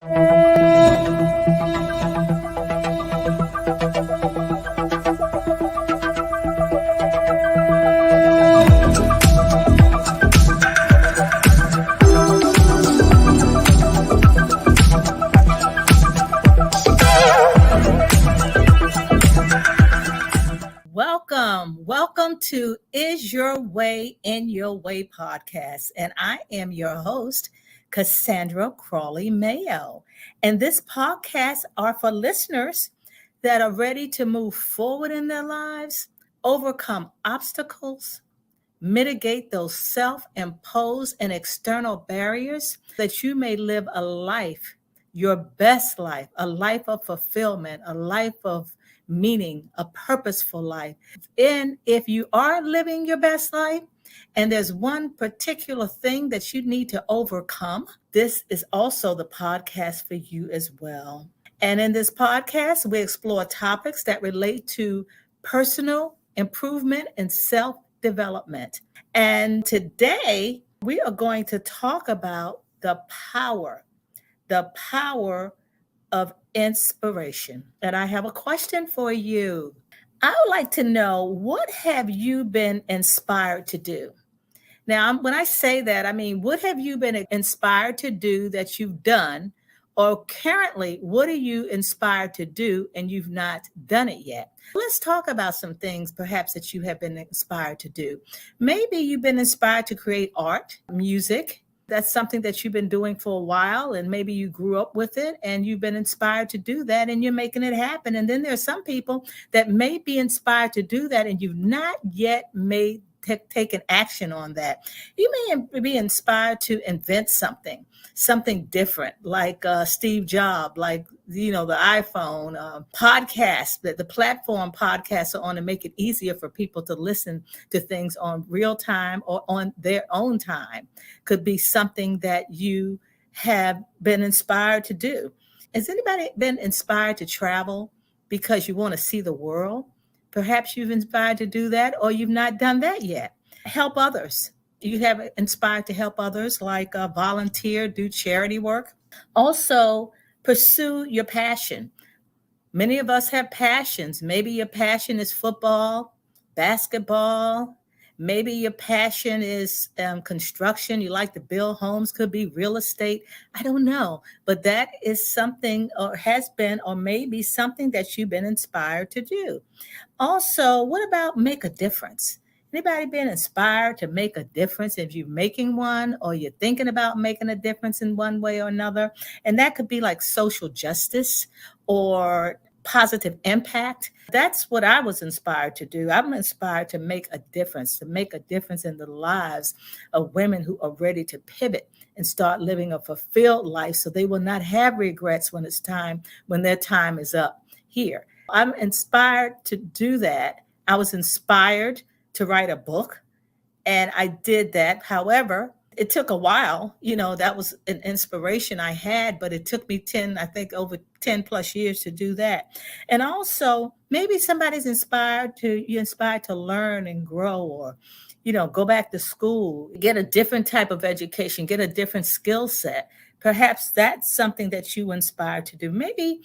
Welcome to Is Your Way in Your Way podcast. And I am your host, Cassandra Crawley Mayo. And this podcast are for listeners that are ready to move forward in their lives, overcome obstacles, mitigate those self-imposed and external barriers, that you may live a life, your best life, a life of fulfillment, a life of meaning, a purposeful life. And if you are living your best life and there's one particular thing that you need to overcome, this is also the podcast for you as well. And in this podcast, we explore topics that relate to personal improvement and self-development. And today we are going to talk about the power of inspiration. And I have a question for you. I would like to know, what have you been inspired to do? Now, when I say that, I mean, what have you been inspired to do that you've done? Or currently, what are you inspired to do and you've not done it yet? Let's talk about some things perhaps that you have been inspired to do. Maybe you've been inspired to create art, music. That's something that you've been doing for a while, and maybe you grew up with it and you've been inspired to do that and you're making it happen. And then there's some people that may be inspired to do that and you've not yet taken action on that. You may be inspired to invent something different, like Steve Jobs, like, the iPhone, podcast, that the platform podcasts are on to make it easier for people to listen to things on real time or on their own time. Could be something that you have been inspired to do. Has anybody been inspired to travel because you want to see the world? Perhaps you've inspired to do that, or you've not done that yet. Help others. You have inspired to help others, like volunteer, do charity work. Also, pursue your passion. Many of us have passions. Maybe your passion is football, basketball. Maybe your passion is construction. You like to build homes, could be real estate. I don't know. But that is something, or has been, or maybe something that you've been inspired to do. Also, what about make a difference? Anybody been inspired to make a difference? If you're making one, or you're thinking about making a difference in one way or another, and that could be like social justice or positive impact. That's what I was inspired to do. I'm inspired to make a difference in the lives of women who are ready to pivot and start living a fulfilled life, so they will not have regrets when their time is up here. I'm inspired to do that. I was inspired to write a book, and I did that. However, it took a while. That was an inspiration I had, but it took me over 10 plus years to do that. And also, maybe somebody's inspired to learn and grow, or, go back to school, get a different type of education, get a different skill set. Perhaps that's something that you inspired to do. Maybe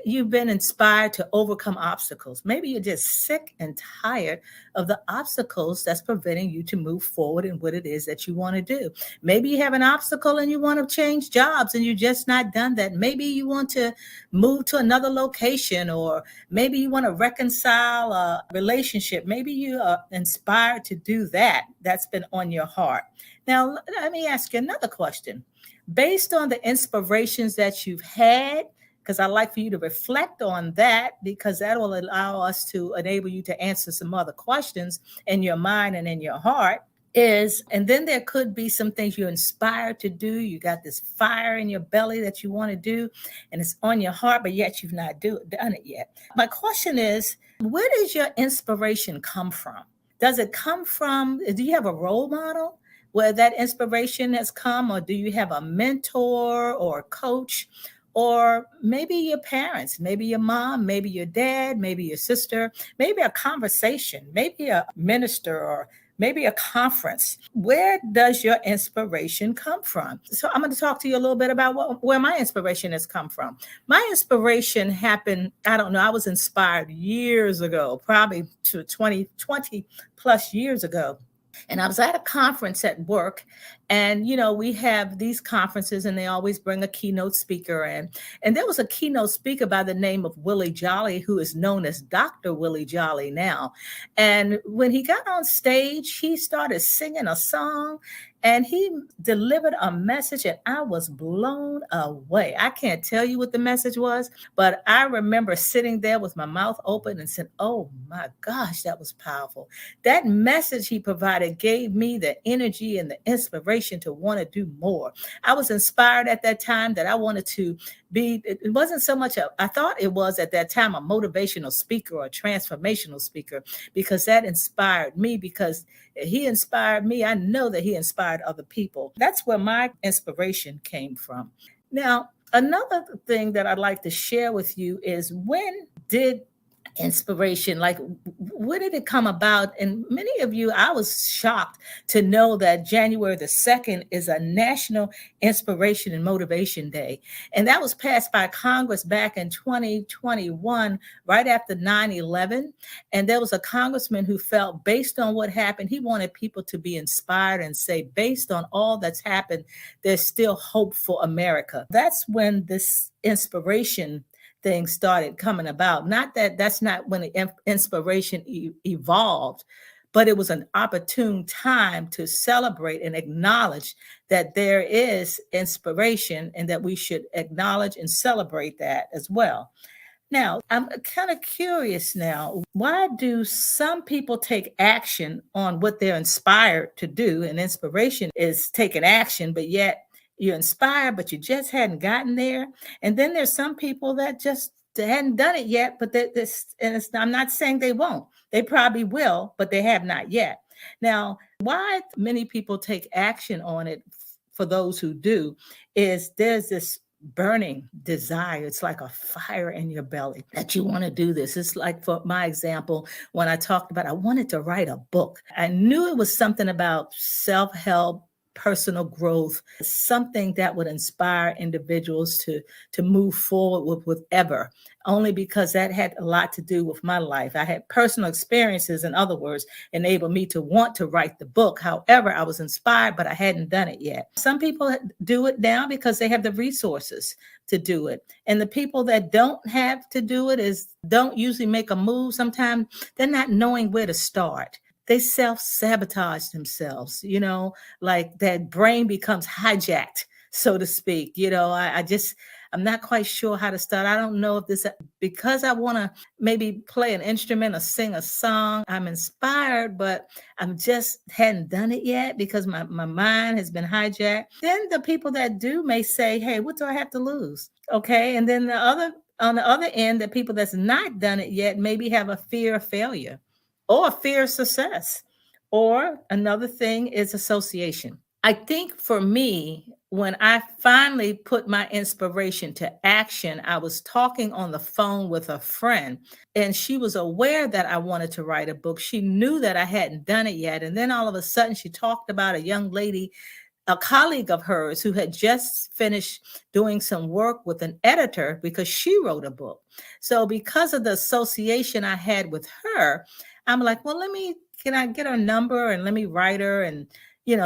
you've been inspired to overcome obstacles. Maybe you're just sick and tired of the obstacles that's preventing you to move forward in what it is that you want to do. Maybe you have an obstacle and you want to change jobs and you've just not done that. Maybe you want to move to another location, or maybe you want to reconcile a relationship. Maybe you are inspired to do that. That's been on your heart. Now, let me ask you another question. Based on the inspirations that you've had, because I'd like for you to reflect on that, because that will enable you to answer some other questions in your mind and in your heart. And then there could be some things you're inspired to do. You got this fire in your belly that you want to do, and it's on your heart, but yet you've not done it yet. My question is, where does your inspiration come from? Does it come from, do you have a role model where that inspiration has come, or do you have a mentor or a coach? Or maybe your parents, maybe your mom, maybe your dad, maybe your sister, maybe a conversation, maybe a minister or maybe a conference. Where does your inspiration come from? So I'm going to talk to you a little bit about where my inspiration has come from. My inspiration happened, I don't know, I was inspired years ago, probably to 20 plus years ago. And I was at a conference at work, and we have these conferences, and they always bring a keynote speaker in. And there was a keynote speaker by the name of Willie Jolly, who is known as Dr. Willie Jolly now. And when he got on stage, he started singing a song, and he delivered a message, and I was blown away. I can't tell you what the message was, but I remember sitting there with my mouth open and said, oh my gosh, that was powerful. That message he provided gave me the energy and the inspiration to want to do more. I was inspired at that time that I wanted to be, it wasn't so much, I thought it was at that time a motivational speaker or a transformational speaker, because that inspired me, because he inspired me. I know that he inspired other people. That's where my inspiration came from. Now, another thing that I'd like to share with you is, when did inspiration, like, where did it come about? And many of you, I was shocked to know that January the 2nd is a National Inspiration and Motivation Day. And that was passed by Congress back in 2021, right after 9/11. And there was a congressman who felt, based on what happened, he wanted people to be inspired and say, based on all that's happened, there's still hope for America. That's when this inspiration things started coming about. Not that that's not when the inspiration evolved, but it was an opportune time to celebrate and acknowledge that there is inspiration, and that we should acknowledge and celebrate that as well. Now, I'm kind of curious now, why do some people take action on what they're inspired to do? And inspiration is taking action, but yet you're inspired, but you just hadn't gotten there. And then there's some people that just they hadn't done it yet, but I'm not saying they won't. They probably will, but they have not yet. Now, why many people take action on it, for those who do, is there's this burning desire. It's like a fire in your belly that you want to do this. It's like, for my example, when I talked about I wanted to write a book, I knew it was something about self-help, personal growth, something that would inspire individuals to move forward with whatever, only because that had a lot to do with my life. I had personal experiences, in other words, enabled me to want to write the book. However, I was inspired, but I hadn't done it yet. Some people do it now because they have the resources to do it. And the people that don't have to do it don't usually make a move. Sometimes they're not knowing where to start. They self-sabotage themselves, like that brain becomes hijacked, so to speak. I'm not quite sure how to start. I don't know if this, because I want to maybe play an instrument or sing a song. I'm inspired, but I'm just hadn't done it yet because my mind has been hijacked. Then the people that do may say, hey, what do I have to lose? Okay. And then on the other end, the people that's not done it yet maybe have a fear of failure, or fear of success. Or another thing is association. I think for me, when I finally put my inspiration to action, I was talking on the phone with a friend, and she was aware that I wanted to write a book. She knew that I hadn't done it yet. And then all of a sudden she talked about a young lady, a colleague of hers, who had just finished doing some work with an editor because she wrote a book. So because of the association I had with her, I'm like, well, can I get her number and let me write her and,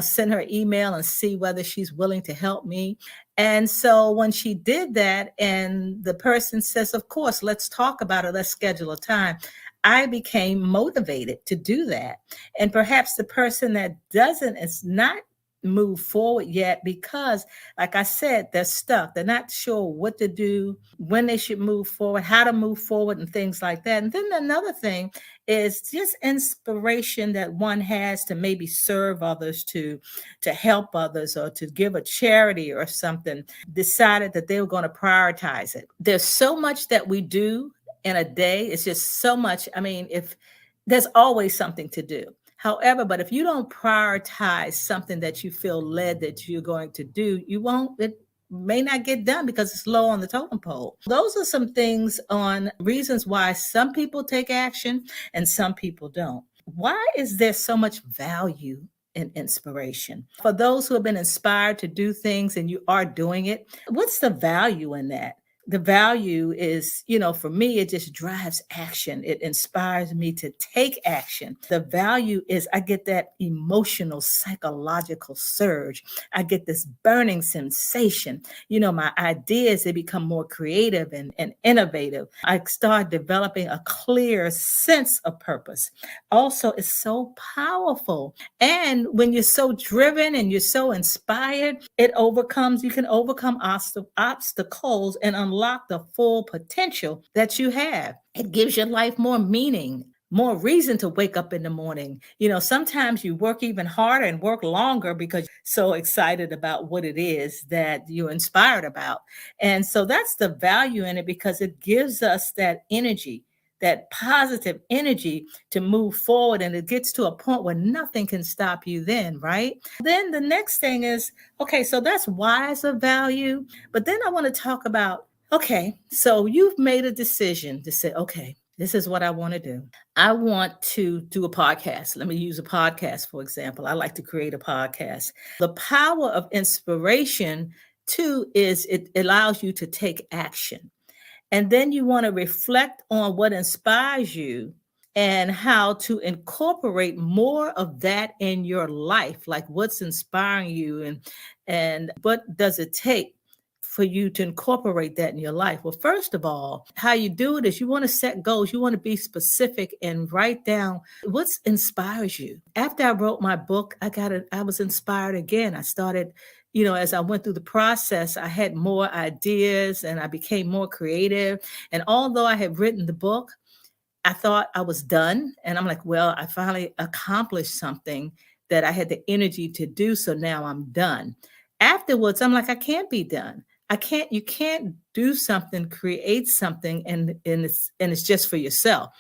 send her email and see whether she's willing to help me. And so when she did that, and the person says, of course, let's talk about it, let's schedule a time, I became motivated to do that. And perhaps the person that doesn't is not move forward yet because, like I said, they're stuck. They're not sure what to do, when they should move forward, how to move forward, and things like that. And then another thing is just inspiration that one has to maybe serve others, to help others, or to give a charity or something, decided that they were going to prioritize it. There's so much that we do in a day. It's just so much. I mean, if there's always something to do. However, but if you don't prioritize something that you feel led that you're going to do, it may not get done because it's low on the totem pole. Those are some things on reasons why some people take action and some people don't. Why is there so much value in inspiration? For those who have been inspired to do things and you are doing it, what's the value in that? The value is, for me, it just drives action. It inspires me to take action. The value is I get that emotional, psychological surge. I get this burning sensation. My ideas, they become more creative and innovative. I start developing a clear sense of purpose. Also, it's so powerful. And when you're so driven and you're so inspired, you can overcome obstacles and unlock the full potential that you have. It gives your life more meaning, more reason to wake up in the morning. Sometimes you work even harder and work longer because you're so excited about what it is that you're inspired about. And so that's the value in it, because it gives us that energy, that positive energy to move forward. And it gets to a point where nothing can stop you then, right? Then the next thing is, okay, so that's why it's of value. But then I want to talk about, okay, so you've made a decision to say, okay, this is what I want to do. I want to do a podcast. Let me use a podcast, for example. I like to create a podcast. The power of inspiration, too, is it allows you to take action. And then you want to reflect on what inspires you and how to incorporate more of that in your life, like what's inspiring you and what does it take for you to incorporate that in your life. Well, first of all, how you do it is you want to set goals. You want to be specific and write down what inspires you. After I wrote my book, I was inspired again. I started, as I went through the process, I had more ideas and I became more creative. And although I had written the book, I thought I was done. And I'm like, well, I finally accomplished something that I had the energy to do. So now I'm done. Afterwards, I'm like, I can't be done. You can't do something, create something, and it's just for yourself.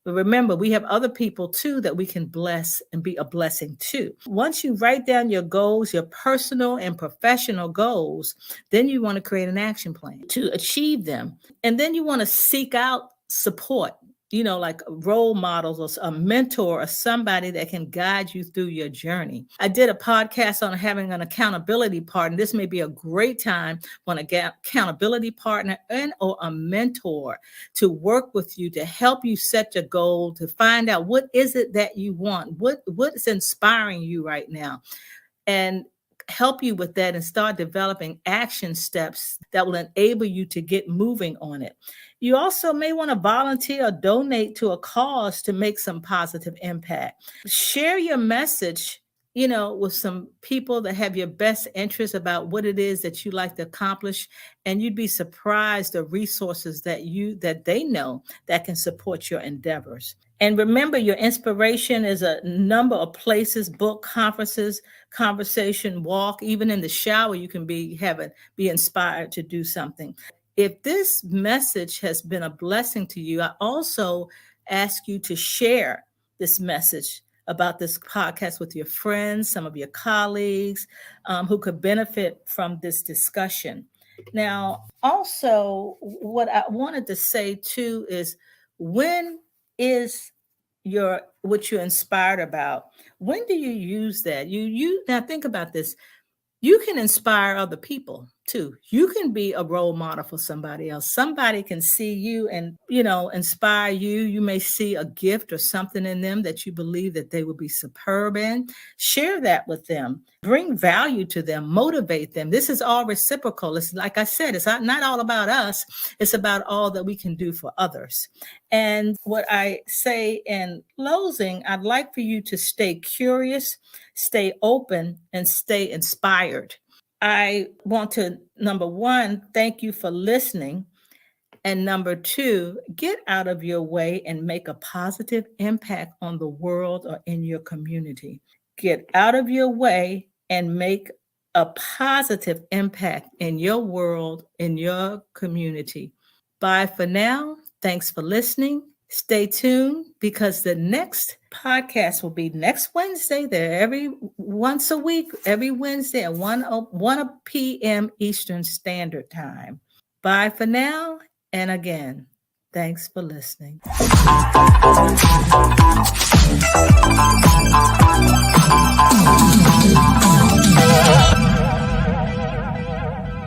But remember, we have other people too that we can bless and be a blessing to. Once you write down your goals, your personal and professional goals, then you want to create an action plan to achieve them. And then you want to seek out support, like role models or a mentor or somebody that can guide you through your journey. I did a podcast on having an accountability partner. This may be a great time for an accountability partner or a mentor to work with you to help you set your goal, to find out what is it that you want, what is inspiring you right now, and help you with that and start developing action steps that will enable you to get moving on it. You also may want to volunteer or donate to a cause to make some positive impact. Share your message, with some people that have your best interest about what it is that you like to accomplish. And you'd be surprised the resources that they know that can support your endeavors. And remember, your inspiration is a number of places: book, conferences, conversation, walk, even in the shower, you can be inspired to do something. If this message has been a blessing to you, I also ask you to share this message about this podcast with your friends, some of your colleagues who could benefit from this discussion. Now, also, what I wanted to say too is, when is what you're inspired about? When do you use that? Now think about this. You can inspire other people too. You can be a role model for somebody else. Somebody can see you and, inspire you. You may see a gift or something in them that you believe that they will be superb in. Share that with them. Bring value to them. Motivate them. This is all reciprocal. It's like I said, it's not all about us. It's about all that we can do for others. And what I say in closing, I'd like for you to stay curious, stay open, and stay inspired. I want to, number one, thank you for listening. And number two, get out of your way and make a positive impact on the world or in your community. Get out of your way and make a positive impact in your world, in your community. Bye for now. Thanks for listening. Stay tuned, because the next podcast will be next Wednesday. They're once a week, every Wednesday at 1 p.m. Eastern Standard Time. Bye for now. And again, thanks for listening.